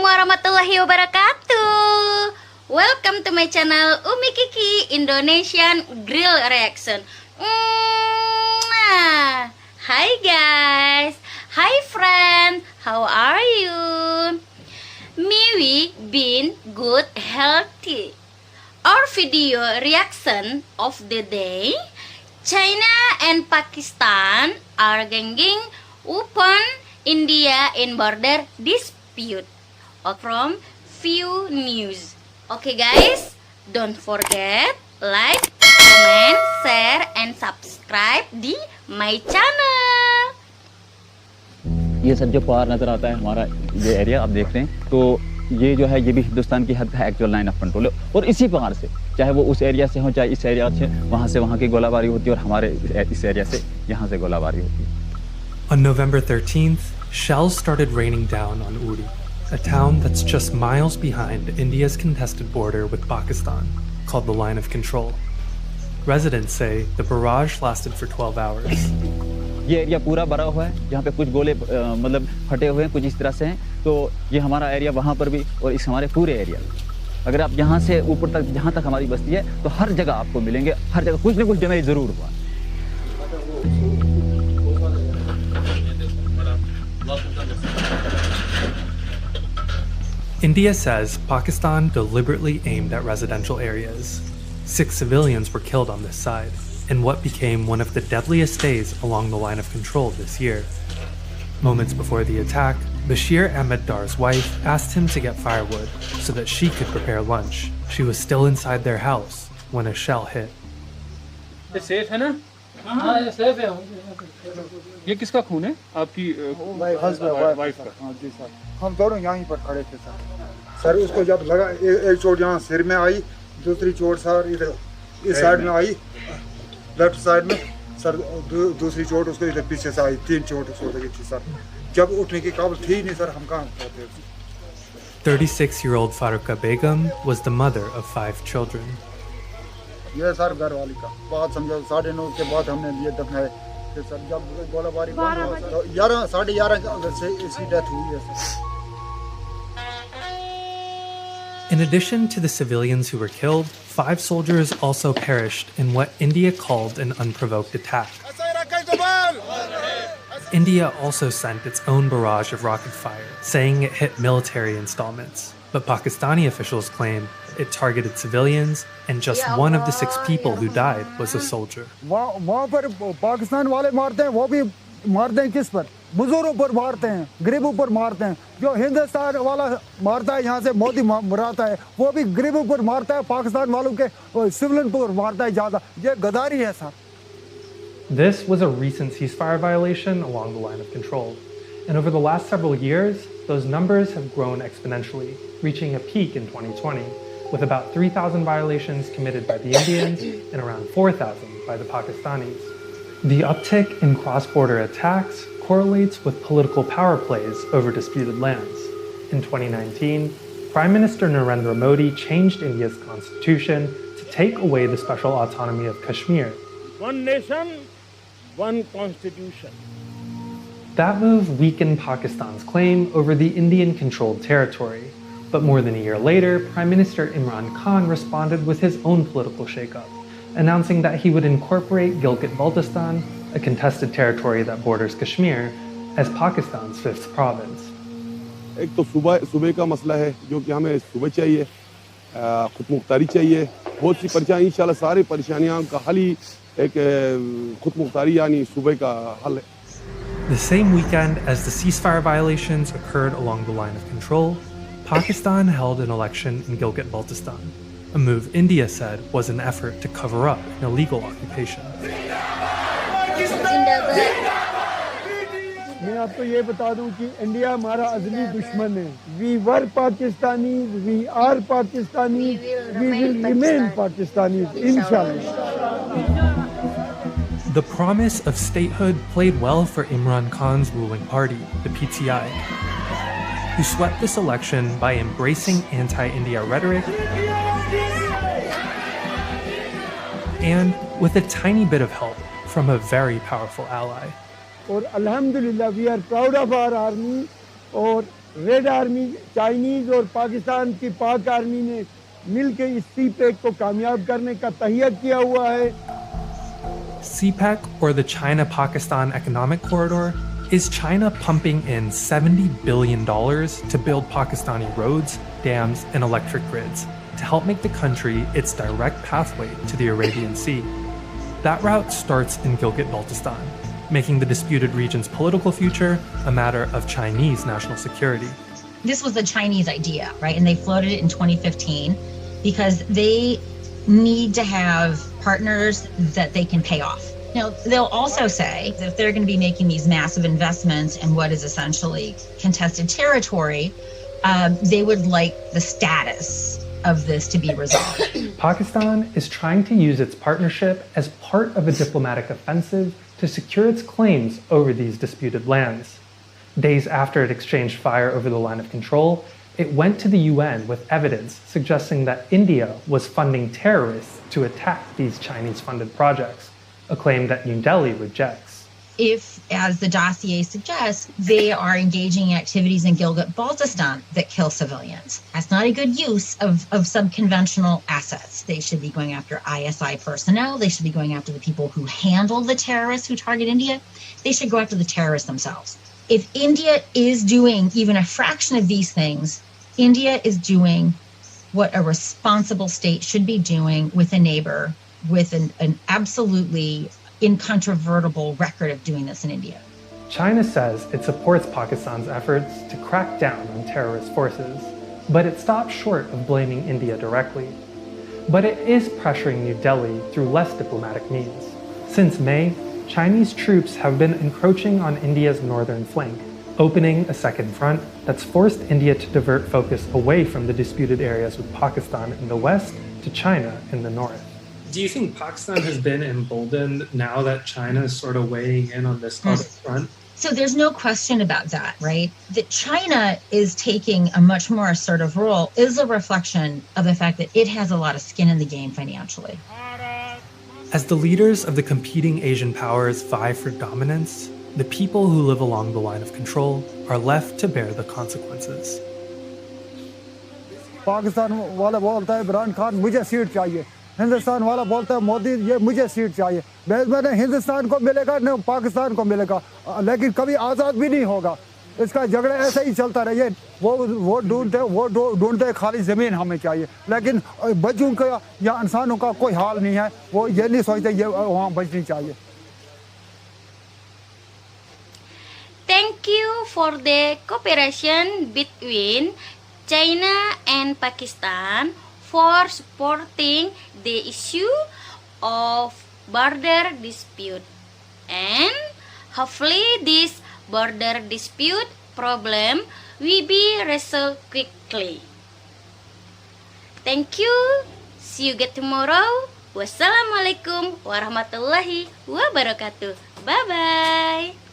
warahmatullahi wabarakatuh. Welcome to my channel Ummi Kiki Indonesian Grill Reaction. Hi guys, hi friend, how are you? Maybe been good, healthy. Our video reaction of the day: China and Pakistan are ganging open India in border dispute. From Few News. Okay guys, don't forget like, comment, share, and subscribe di my channel. ये सब जो पार नजर आता है हमारा ये area आप देख रहे हैं, तो ये जो है ये भी हिंदुस्तान की हद है, एक्चुअल लाइन ऑफ कंट्रोल है। और इसी पार से चाहे वो उस एरिया से हो चाहे इस एरिया से वहाँ की गोलाबारी होती है और हमारे इस एरिया से यहाँ से गोलाबारी होती है। On November 13th, shells started raining down on Uri, a town that's just miles behind India's contested border with Pakistan, called the Line of Control. Residents say the barrage lasted for 12 hours. ये area पूरा भरा हुआ है, यहाँ पे कुछ गोले मतलब फटे हुए हैं, कुछ इस तरह से हैं। तो ये हमारा एरिया वहाँ पर भी और इस हमारे पूरे एरिया में, अगर आप यहाँ से ऊपर तक जहाँ तक हमारी बस्ती है, तो हर जगह आपको मिलेंगे, हर जगह कुछ न कुछ डैमेज जरूर हुआ। India says Pakistan deliberately aimed at residential areas. 6 civilians were killed on this side, in what became one of the deadliest days along the line of control this year. Moments before the attack, Bashir Ahmed Dar's wife asked him to get firewood so that she could prepare lunch. She was still inside their house when a shell hit. ये safe है ना? हाँ ये safe है। ये किसका खून है? आपकी वाइफ का? हाँ जी सर, हम दोनों यहीं पर खड़े थे सर। सर उसको जब लगा एक चोट यहाँ सिर में आई, दूसरी चोट सर इधर इस साइड में आई, लेफ्ट साइड में सर, दूसरी चोट उसको इधर पीछे से आई, 3 चोट उसको लगी थी सर। जब उठने की काबिल थी नहीं सर, हम कहाँ उठते। 36-year-old Faruqa Begum was the mother of 5 children. ये सर घर वाली का बात समझो, 9:30 के बाद हमने लिए दफनाए कि सर जब गोलाबारी तो 11 11:30 अगस्त से इसकी डेथ हुई है sir. In addition to the civilians who were killed, 5 soldiers also perished in what India called an unprovoked attack. India also sent its own barrage of rocket fire, saying it hit military installments. But Pakistani officials claim it targeted civilians, and just one of the 6 people who died was a soldier. वहाँ पर पाकिस्तान वाले मारते हैं, वो भी मारते हैं किस पर? मजदूरों पर मारते हैं, गरीबों पर मारते हैं। जो हिंदुस्तान वाला मारता है, यहाँ से मोदी मराता है, वो भी गरीबों पर मारता है, पाकिस्तान वालों के सिविलियन पर मारता है ज़्यादा। ये गद्दारी है sir. This was a recent ceasefire violation along the line of control. And over the last several years, those numbers have grown exponentially, reaching a peak in 2020, with about 3,000 violations committed by the Indians and around 4,000 by the Pakistanis. The uptick in cross-border attacks correlates with political power plays over disputed lands. In 2019, Prime Minister Narendra Modi changed India's constitution to take away the special autonomy of Kashmir. One nation, one constitution. That move weakened Pakistan's claim over the Indian-controlled territory. But more than a year later, Prime Minister Imran Khan responded with his own political shakeup, announcing that he would incorporate Gilgit-Baltistan, a contested territory that borders Kashmir, as Pakistan's 5th province. एक तो सुबह का मसला है जो कि हमें सुबह चाहिए, खुद मुख्तारी चाहिए। बहुत सी परेशानी, इंशाल्लाह सारी परेशानियों का हल ही एक खुद मुख्तारी यानी सुबह का हल है। The same weekend as the ceasefire violations occurred along the line of control, Pakistan held an election in Gilgit-Baltistan, a move India said was an effort to cover up an illegal occupation. मैं आपको ये बता दूं कि India हमारा अज़ली दुश्मन है। We were Pakistanis, we are Pakistanis, we will remain Pakistanis, inshallah. The promise of statehood played well for Imran Khan's ruling party, the PTI, who swept this election by embracing anti-India rhetoric and with a tiny bit of help from a very powerful ally. और अल्हम्दुलिल्लाह we are proud of our army और red army Chinese और पाकिस्तान की पाक army ने मिलकर इस सी pack को कामयाब करने का तहिया किया हुआ है। CPEC, or the China-Pakistan Economic Corridor, is China pumping in $70 billion to build Pakistani roads, dams, and electric grids to help make the country its direct pathway to the Arabian Sea. That route starts in Gilgit-Baltistan, making the disputed region's political future a matter of Chinese national security. This was the Chinese idea, right? And they floated it in 2015 because they need to have partners that they can pay off. Now, they'll also say that if they're going to be making these massive investments in what is essentially contested territory, they would like the status of this to be resolved. Pakistan is trying to use its partnership as part of a diplomatic offensive to secure its claims over these disputed lands. Days after it exchanged fire over the line of control, it went to the UN with evidence suggesting that India was funding terrorists to attack these Chinese-funded projects, a claim that New Delhi rejects. If, as the dossier suggests, they are engaging in activities in Gilgit-Baltistan that kill civilians, that's not a good use of some conventional assets. They should be going after ISI personnel. They should be going after the people who handle the terrorists who target India. They should go after the terrorists themselves. If India is doing even a fraction of these things, India is doing what a responsible state should be doing with a neighbor with an absolutely incontrovertible record of doing this in India. China says it supports Pakistan's efforts to crack down on terrorist forces, but it stops short of blaming India directly. But it is pressuring New Delhi through less diplomatic means. Since May, Chinese troops have been encroaching on India's northern flank, opening a second front that's forced India to divert focus away from the disputed areas with Pakistan in the west to China in the north. Do you think Pakistan has been emboldened now that China is sort of weighing in on this other front? So there's no question about that, right? That China is taking a much more assertive role is a reflection of the fact that it has a lot of skin in the game financially. As the leaders of the competing Asian powers vie for dominance, the people who live along the line of control are left to bear the consequences. Pakistan वाला बोलता है इमरान खान मुझे seat चाहिए, हिंदुस्तान वाला बोलता है मोदी ये मुझे सीट चाहिए। मैंने हिंदुस्तान को मिलेगा न पाकिस्तान को मिलेगा, लेकिन कभी आज़ाद भी नहीं होगा। इसका झगड़ा ऐसे ही चलता रहे। वो ढूंढते खाली ज़मीन हमें चाहिए, लेकिन बच्चों का या इंसानों का कोई हाल नहीं है। वो ये नहीं सोचते ये वहाँ बचनी चाहिए। Thank you for the cooperation between China and Pakistan for supporting the issue of border dispute, and hopefully this border dispute problem will be resolved quickly. Thank you. See you again tomorrow. Wassalamualaikum warahmatullahi wabarakatuh. Bye bye.